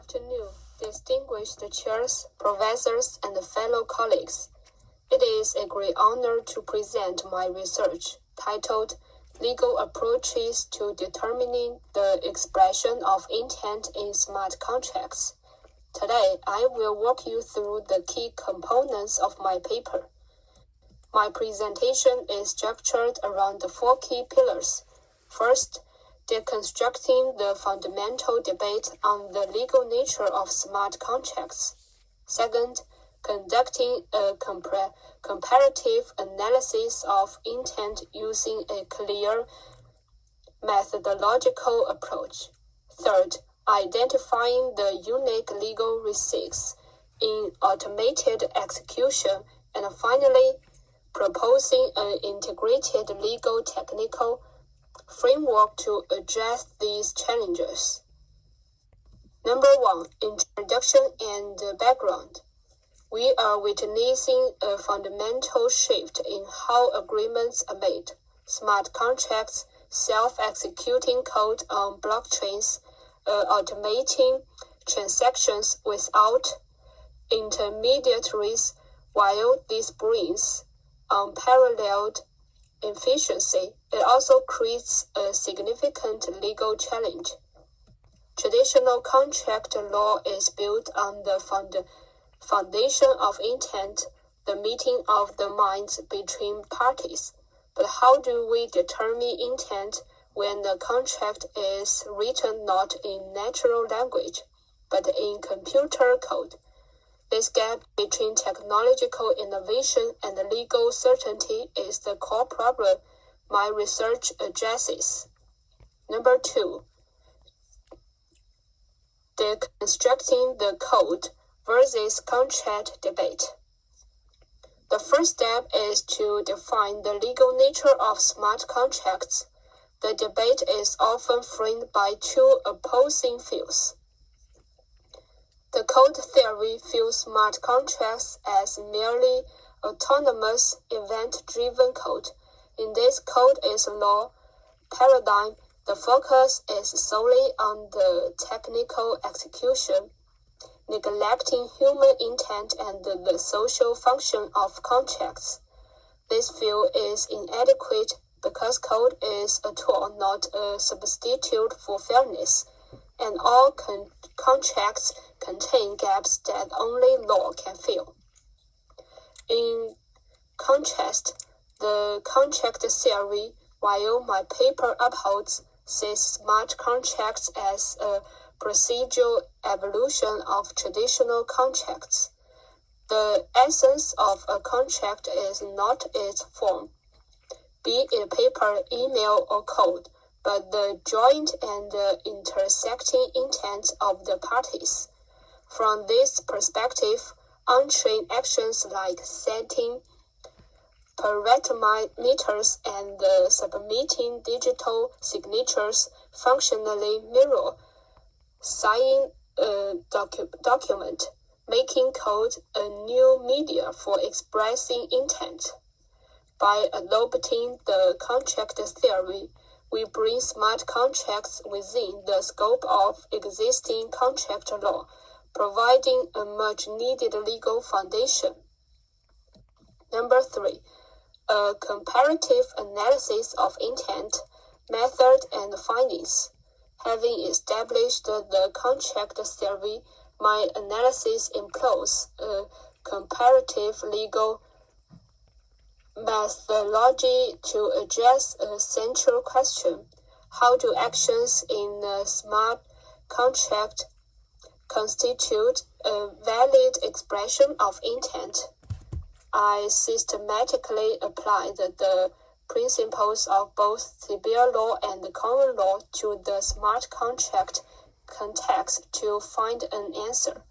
afternoon, distinguished chairs, professors, and fellow colleagues. It is a great honor to present my research titled Legal Approaches to Determining the Expression of Intent in Smart Contracts. Today, I will walk you through the key components of my paper. My presentation is structured around the four key pillars. First, deconstructing the fundamental debate on the legal nature of smart contracts. Second, conducting a comparative analysis of intent using a clear methodological approach. Third, identifying the unique legal risks in automated execution. And finally, proposing an integrated legal technical framework to address these challenges. Number 1, introduction and background. We are witnessing a fundamental shift in how agreements are made. Smart contracts, self-executing code on blockchains, automating transactions without intermediaries. While this brings unparalleled efficiency, it also creates a significant legal challenge. Traditional contract law is built on the foundation of intent, the meeting of the minds between parties. But how do we determine intent when the contract is written not in natural language, but in computer code? This gap between technological innovation and legal certainty is the core problem my research addresses. Number 2, deconstructing the code versus contract debate. The first step is to define the legal nature of smart contracts. The debate is often framed by two opposing views. The code theory views smart contracts as merely autonomous, event-driven code. In this code is law paradigm, the focus is solely on the technical execution, neglecting human intent and the social function of contracts. This view is inadequate because code is a tool, not a substitute for fairness, and all contracts contain gaps that only law can fill. In contrast, the contract theory, while my paper upholds, sees smart contracts as a procedural evolution of traditional contracts. The essence of a contract is not its form, be it paper, email, or code, but the joint and intersecting intent of the parties. From this perspective, on-chain actions like setting parameters and submitting digital signatures functionally mirror signing a document, making code a new media for expressing intent. By adopting the contract theory, we bring smart contracts within the scope of existing contract law, providing a much-needed legal foundation. Number 3, a comparative analysis of intent, method, and findings. Having established the contract theory, my analysis employs a comparative legal methodology to address a central question: how do actions in a smart contract constitute a valid expression of intent? I systematically applied the principles of both civil law and common law to the smart contract context to find an answer.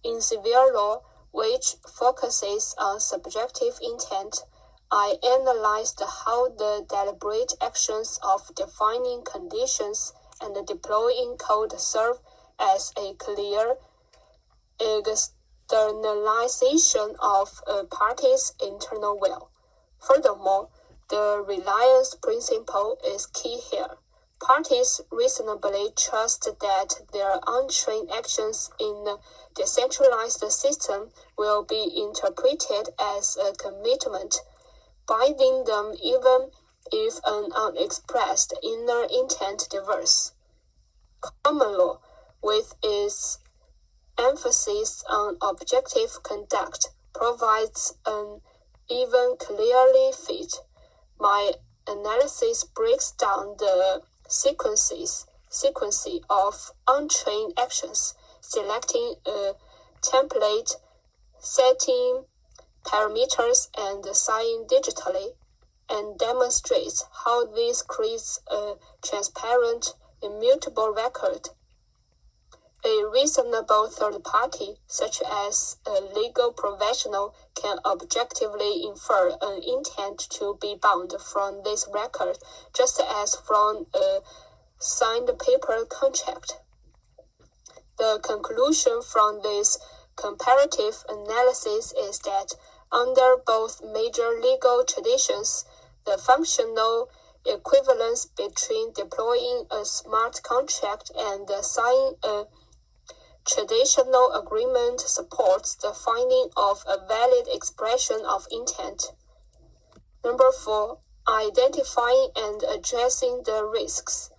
In civil law, which focuses on subjective intent, I analyzed how the deliberate actions of defining conditions and deploying code serve as a clear externalization of a party's internal will. Furthermore, the reliance principle is key here. Parties reasonably trust that their untrained actions in a decentralized system will be interpreted as a commitment, binding them even if an unexpressed inner intent differs. Common law, with its emphasis on objective conduct, provides an even clearly fit. My analysis breaks down the sequence of untrained actions, selecting a template, setting parameters, and signing digitally, and demonstrates how this creates a transparent, immutable record. A reasonable third party, such as a legal professional, can objectively infer an intent to be bound from this record, just as from a signed paper contract. The conclusion from this comparative analysis is that under both major legal traditions, the functional equivalence between deploying a smart contract and signing a traditional agreement supports the finding of a valid expression of intent. Number 4. Identifying and addressing the risks.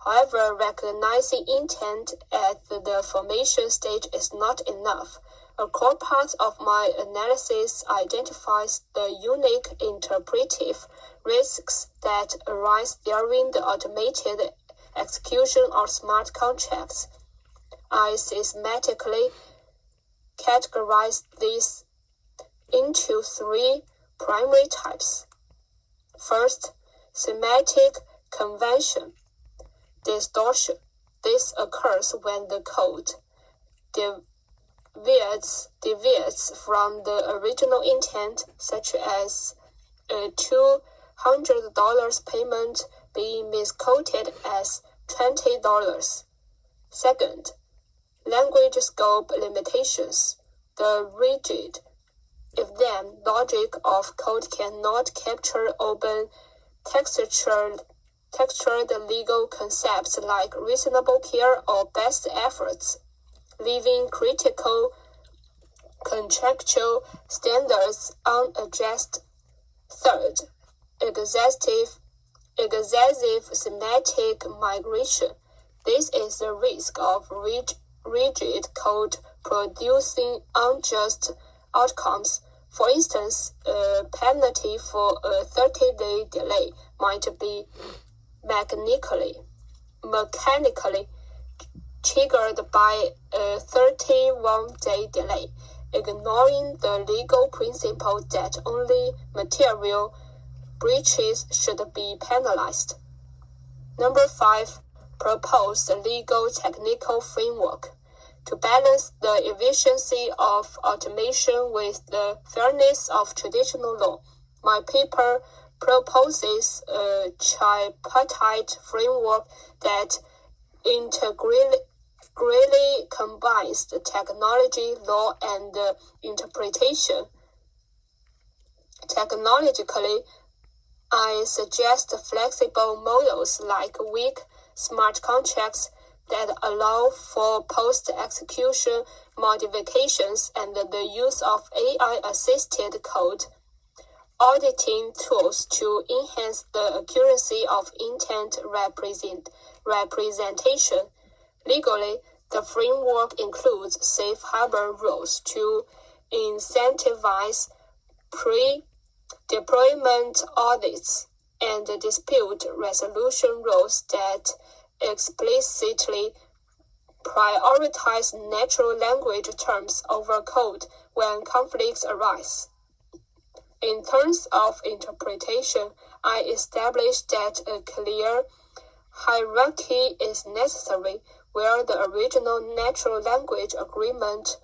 However, recognizing intent at the formation stage is not enough. A core part of my analysis identifies the unique interpretive risks that arise during the automated execution of smart contracts. I systematically categorize these into 3 primary types. First, semantic convention distortion. This occurs when the code deviates from the original intent, such as a $200 payment being misquoted as $20. Second, language scope limitations. The rigid if-then logic of code cannot capture open textured legal concepts like reasonable care or best efforts, leaving critical contractual standards unaddressed. Third, excessive semantic migration. This is the risk of rigid code producing unjust outcomes. For instance, a penalty for a 30-day delay might be mechanically triggered by a 31-day delay, ignoring the legal principle that only material breaches should be penalized. Number 5. Propose the legal technical framework. To balance the efficiency of automation with the fairness of traditional law, my paper proposes a tripartite framework that integrally combines the technology, law, and interpretation. Technologically, I suggest flexible models like weak smart contracts that allow for post-execution modifications and the use of AI-assisted code auditing tools to enhance the accuracy of intent representation. Legally, the framework includes safe harbor rules to incentivize pre-deployment audits and dispute resolution rules that explicitly prioritize natural language terms over code when conflicts arise. In terms of interpretation, I established that a clear hierarchy is necessary where the original natural language agreement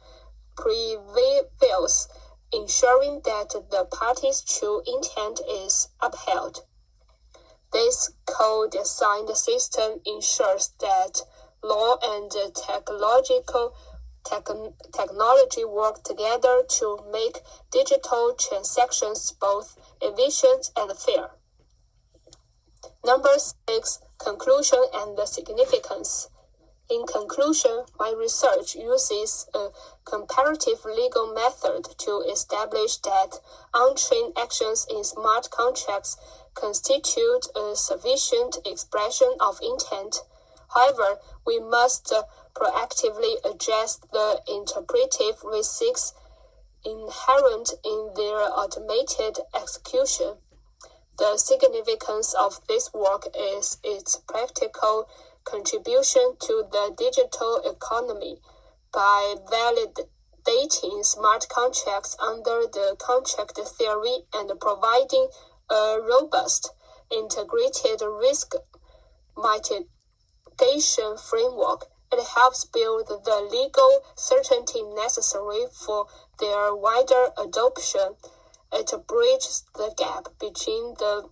prevails, ensuring that the party's true intent is upheld. This co-designed system ensures that law and technology work together to make digital transactions both efficient and fair. Number 6. conclusion and significance. In conclusion, my research uses a comparative legal method to establish that untrained actions in smart contracts constitute a sufficient expression of intent. However, we must proactively address the interpretive risks inherent in their automated execution. The significance of this work is its practical contribution to the digital economy by validating smart contracts under the contract theory and providing a robust, integrated risk mitigation framework. It helps build the legal certainty necessary for their wider adoption. It bridges the gap between the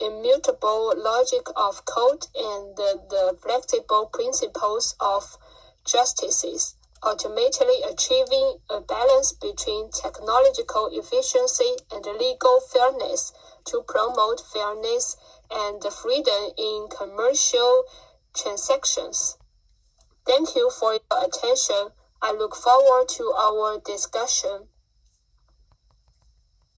immutable logic of code and the flexible principles of justice, ultimately achieving a balance between technological efficiency and legal fairness to promote fairness and freedom in commercial transactions. Thank you for your attention. I look forward to our discussion.